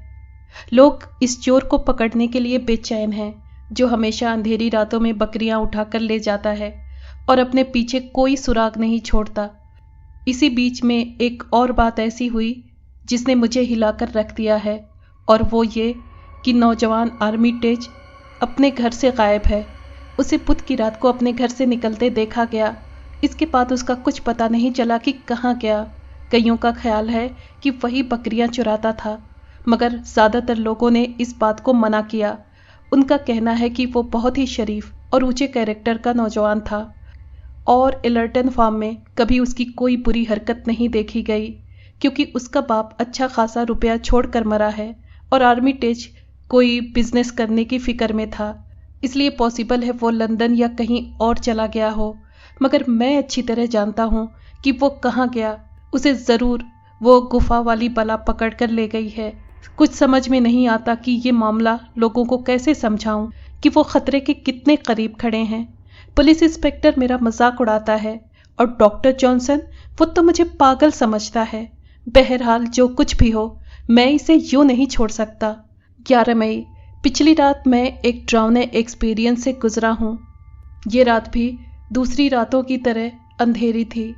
लोग इस चोर को पकड़ने के लिए बेचैन हैं, जो हमेशा अंधेरी रातों में बकरियां उठाकर ले जाता है और अपने पीछे कोई सुराग नहीं छोड़ता। इसी बीच में एक और बात ऐसी हुई जिसने मुझे हिलाकर रख दिया है, और वो ये कि नौजवान आर्मिटेज अपने घर से गायब है। उसे बुध की रात को अपने घर से निकलते देखा गया। इसके बाद उसका कुछ पता नहीं चला कि कहाँ गया। कईयों का ख्याल है कि वही बकरियां चुराता था, मगर ज़्यादातर लोगों ने इस बात को मना किया। उनका कहना है कि वो बहुत ही शरीफ और ऊंचे कैरेक्टर का नौजवान था और एलर्टन फार्म में कभी उसकी कोई बुरी हरकत नहीं देखी गई, क्योंकि उसका बाप अच्छा खासा रुपया छोड़कर मरा है और आर्मिटेज कोई बिजनेस करने की फिक्र में था। इसलिए पॉसिबल है वो लंदन या कहीं और चला गया हो, मगर मैं अच्छी तरह जानता हूँ कि वो कहाँ गया। उसे ज़रूर वो गुफा वाली बला पकड़ कर ले गई है। कुछ समझ में नहीं आता कि ये मामला लोगों को कैसे समझाऊं कि वो खतरे के कितने करीब खड़े हैं। पुलिस इंस्पेक्टर मेरा मजाक उड़ाता है और डॉक्टर जॉनसन वो तो मुझे पागल समझता है। बहरहाल जो कुछ भी हो, मैं इसे यूं नहीं छोड़ सकता। 11 मई। पिछली रात मैं एक डरावने एक्सपीरियंस से गुजरा हूँ। ये रात भी दूसरी रातों की तरह अंधेरी थी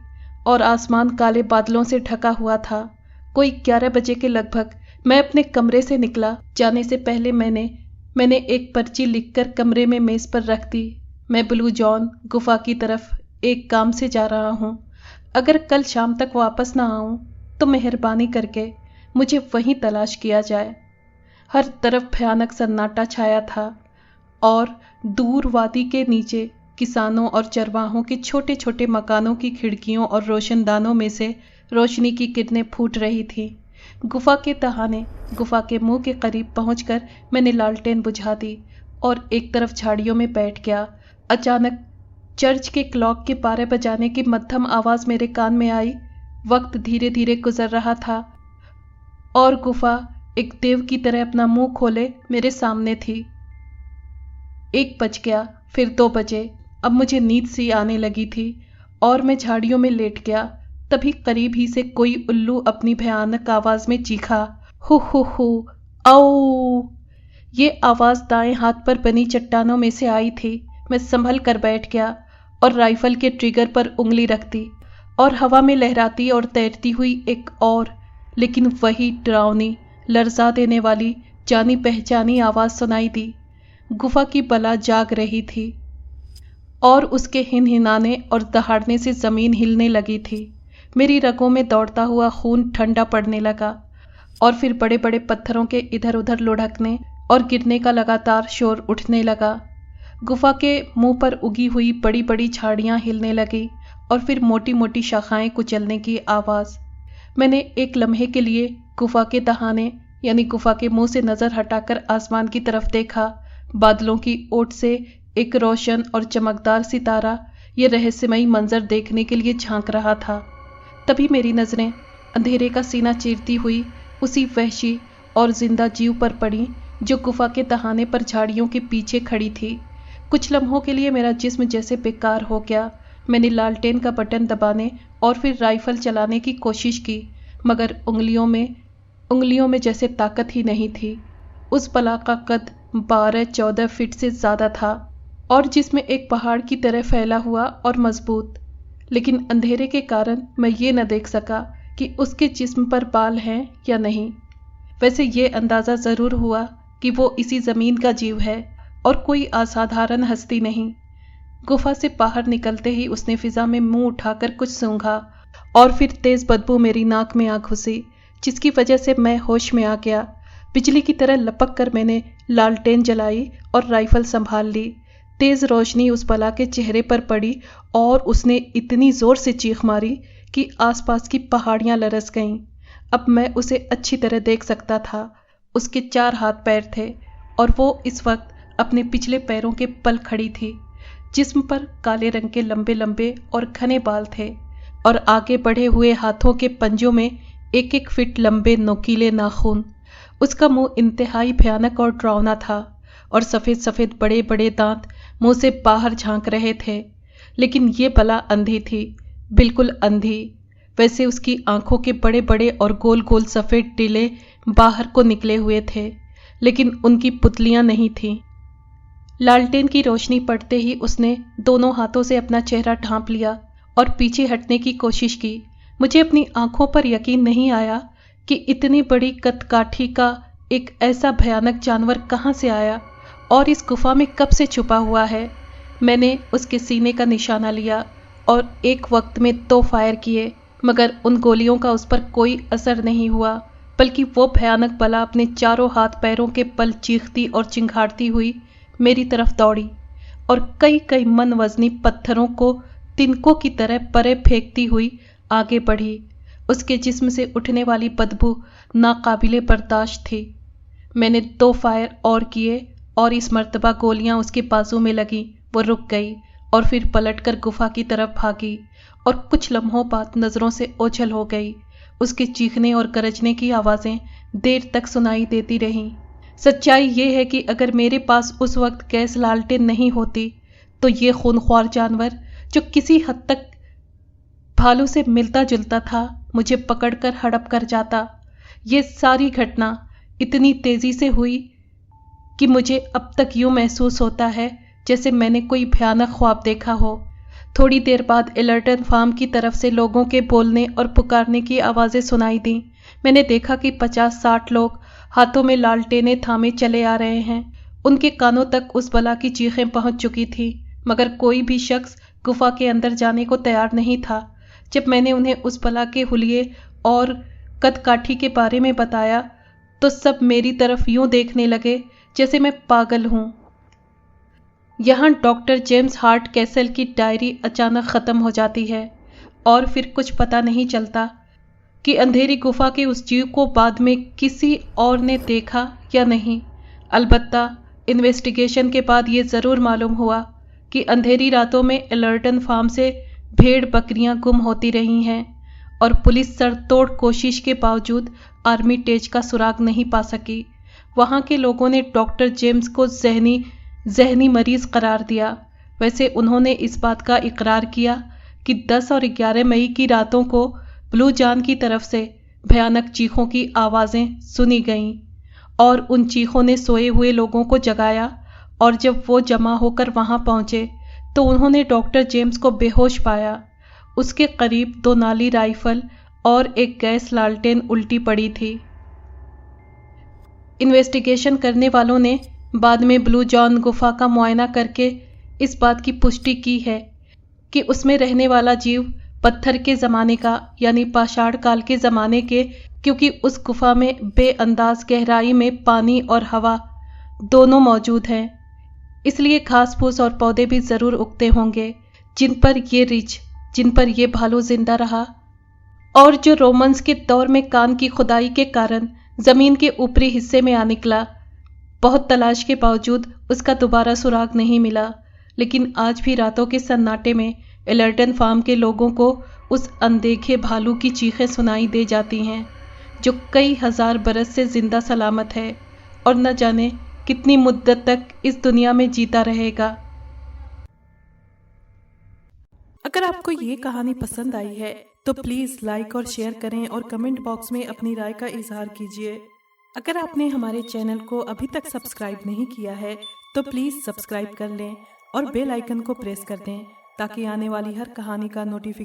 और आसमान काले बादलों से ढका हुआ था। कोई 11 बजे के लगभग मैं अपने कमरे से निकला। जाने से पहले मैंने एक पर्ची लिखकर कमरे में मेज़ पर रख दी। मैं ब्लू जॉन गुफा की तरफ एक काम से जा रहा हूँ। अगर कल शाम तक वापस ना आऊँ तो मेहरबानी करके मुझे वहीं तलाश किया जाए। हर तरफ भयानक सन्नाटा छाया था और दूर वादी के नीचे किसानों और चरवाहों के छोटे छोटे मकानों की खिड़कियों और रोशनदानों में से रोशनी की किरणें फूट रही थी। गुफा के तहाने गुफा के मुंह के करीब पहुंचकर मैंने लालटेन बुझा दी और एक तरफ झाड़ियों में बैठ गया। अचानक चर्च के क्लॉक के 12 बजाने की मध्यम आवाज़ मेरे कान में आई। वक्त धीरे धीरे गुजर रहा था और गुफा एक देव की तरह अपना मुंह खोले मेरे सामने थी। 1 बज गया, फिर 2 बजे। अब मुझे नींद सी आने लगी थी और मैं झाड़ियों में लेट गया। तभी करीब ही से कोई उल्लू अपनी भयानक आवाज में चीखा, हु आओ। ये आवाज दाएं हाथ पर बनी चट्टानों में से आई थी। मैं संभल कर बैठ गया और राइफल के ट्रिगर पर उंगली रख दी और हवा में लहराती और तैरती हुई एक और, लेकिन वही डरावनी, लर्जा देने वाली, जानी पहचानी आवाज सुनाई दी। गुफा की बला जाग रही थी और उसके हिनहिनाने और दहाड़ने से जमीन हिलने लगी थी। मेरी रगों में दौड़ता हुआ खून ठंडा पड़ने लगा और फिर बड़े बड़े पत्थरों के इधर उधर लुढ़कने और गिरने का लगातार शोर उठने लगा। गुफा के मुंह पर उगी हुई बड़ी बड़ी झाड़ियां हिलने लगी और फिर मोटी मोटी शाखाएं कुचलने की आवाज। मैंने एक लम्हे के लिए गुफा के दहाने यानी गुफा के मुंह से नजर हटाकर आसमान की तरफ देखा। बादलों की ओट से एक रोशन और चमकदार सितारा ये रहस्यमयी मंजर देखने के लिए झांक रहा था। तभी मेरी नजरें अंधेरे का सीना चीरती हुई उसी वहशी और जिंदा जीव पर पड़ी जो गुफा के दहाने पर झाड़ियों के पीछे खड़ी थी। कुछ लम्हों के लिए मेरा जिस्म जैसे बेकार हो गया। मैंने लालटेन का बटन दबाने और फिर राइफल चलाने की कोशिश की, मगर उंगलियों में जैसे ताकत ही नहीं थी। उस बला का कद 12-14 फीट से ज़्यादा था और जिसमें एक पहाड़ की तरह फैला हुआ और मजबूत, लेकिन अंधेरे के कारण मैं ये न देख सका कि उसके जिस्म पर बाल हैं या नहीं। वैसे ये अंदाज़ा ज़रूर हुआ कि वो इसी ज़मीन का जीव है और कोई असाधारण हस्ती नहीं। गुफा से बाहर निकलते ही उसने फिजा में मुंह उठाकर कुछ सूंघा और फिर तेज बदबू मेरी नाक में आ घुसी, जिसकी वजह से मैं होश में आ गया। बिजली की तरह लपक कर मैंने लालटेन जलाई और राइफल संभाल ली। तेज रोशनी उस बला के चेहरे पर पड़ी और उसने इतनी जोर से चीख मारी कि आसपास की पहाड़ियां लरस गईं। अब मैं उसे अच्छी तरह देख सकता था। उसके 4 हाथ पैर थे और वो इस वक्त अपने पिछले पैरों के पल खड़ी थी। जिस्म पर काले रंग के लंबे लंबे और घने बाल थे और आगे बढ़े हुए हाथों के पंजों में 1-1 फीट लंबे नोकीले नाखून। उसका मुंह इंतहाई भयानक और डरावना था और सफ़ेद सफ़ेद बड़े बड़े दांत मुंह से बाहर झांक रहे थे। लेकिन ये बला अंधी थी, बिल्कुल अंधी। वैसे उसकी आंखों के बड़े बड़े और गोल गोल सफ़ेद टीले बाहर को निकले हुए थे, लेकिन उनकी पुतलियां नहीं थीं। लालटेन की रोशनी पड़ते ही उसने दोनों हाथों से अपना चेहरा ढांप लिया और पीछे हटने की कोशिश की। मुझे अपनी आंखों पर यकीन नहीं आया कि इतनी बड़ी कदकाठी का एक ऐसा भयानक जानवर कहाँ से आया और इस गुफा में कब से छुपा हुआ है। मैंने उसके सीने का निशाना लिया और एक वक्त में 2 फायर किए, मगर उन गोलियों का उस पर कोई असर नहीं हुआ, बल्कि वो भयानक बला अपने चारों हाथ पैरों के बल चीखती और चिंघाड़ती हुई मेरी तरफ दौड़ी और कई कई मन वजनी पत्थरों को तिनकों की तरह परे फेंकती हुई आगे बढ़ी। उसके जिस्म से उठने वाली बदबू नाकाबिले बर्दाश्त थी। मैंने 2 फायर और किए और इस मर्तबा गोलियां उसके बाजू में लगी। वो रुक गई और फिर पलटकर गुफा की तरफ भागी और कुछ लम्हों बाद नज़रों से ओझल हो गई। उसके चीखने और गरजने की आवाज़ें देर तक सुनाई देती रहीं। सच्चाई ये है कि अगर मेरे पास उस वक्त गैस लालटेन नहीं होती तो ये खूनख्वार जानवर, जो किसी हद तक भालू से मिलता जुलता था, मुझे पकड़कर हड़प कर जाता। ये सारी घटना इतनी तेजी से हुई कि मुझे अब तक यूं महसूस होता है जैसे मैंने कोई भयानक ख्वाब देखा हो। थोड़ी देर बाद एलर्टन फार्म की तरफ से लोगों के बोलने और पुकारने की आवाज़ें सुनाई दी। मैंने देखा कि 50-60 लोग हाथों में लालटेनें थामे चले आ रहे हैं। उनके कानों तक उस बला की चीखें पहुंच चुकी थी, मगर कोई भी शख्स गुफा के अंदर जाने को तैयार नहीं था। जब मैंने उन्हें उस बला के हुलिये और कदकाठी के बारे में बताया तो सब मेरी तरफ यूं देखने लगे जैसे मैं पागल हूं। यहाँ डॉक्टर जेम्स हार्ट कैसल की डायरी अचानक ख़त्म हो जाती है और फिर कुछ पता नहीं चलता कि अंधेरी गुफा के उस जीव को बाद में किसी और ने देखा या नहीं। अलबत्ता इन्वेस्टिगेशन के बाद ये ज़रूर मालूम हुआ कि अंधेरी रातों में एलर्टन फार्म से भेड़ बकरियां गुम होती रही हैं और पुलिस सरतोड़ कोशिश के बावजूद आर्मिटेज का सुराग नहीं पा सकी। वहाँ के लोगों ने डॉक्टर जेम्स को जहनी मरीज करार दिया। वैसे उन्होंने इस बात का इकरार किया कि 10 और 11 मई की रातों को ब्लू जान की तरफ से भयानक चीखों की आवाज़ें सुनी गईं और उन चीखों ने सोए हुए लोगों को जगाया, और जब वो जमा होकर वहां पहुंचे तो उन्होंने डॉक्टर जेम्स को बेहोश पाया। उसके करीब 2 नाली राइफल और एक गैस लालटेन उल्टी पड़ी थी। इन्वेस्टिगेशन करने वालों ने बाद में ब्लू जॉन गुफा का मुआयना करके इस बात की पुष्टि की है कि उसमें रहने वाला जीव पत्थर के ज़माने का, यानी पाषाण काल के ज़माने के, क्योंकि उस गुफा में बेअंदाज गहराई में पानी और हवा दोनों मौजूद हैं। इसलिए घास फूस और पौधे भी ज़रूर उगते होंगे जिन पर ये भालू जिंदा रहा, और जो रोमन्स के दौर में कान की खुदाई के कारण ज़मीन के ऊपरी हिस्से में आ निकला। बहुत तलाश के बावजूद उसका दोबारा सुराग नहीं मिला, लेकिन आज भी रातों के सन्नाटे में एलर्टन फार्म के लोगों को उस अनदेखे भालू की चीखें सुनाई दे जाती हैं, जो कई हजार बरस से जिंदा सलामत है और न जाने कितनी मुद्दत तक इस दुनिया में जीता रहेगा। अगर आपको ये कहानी पसंद आई है तो प्लीज़ लाइक और शेयर करें और कमेंट बॉक्स में अपनी राय का इजहार कीजिए। अगर आपने हमारे चैनल को अभी तक सब्सक्राइब नहीं किया है तो प्लीज़ सब्सक्राइब कर लें और बेल आइकन को प्रेस कर दें ताकि आने वाली हर कहानी का नोटिफिकेशन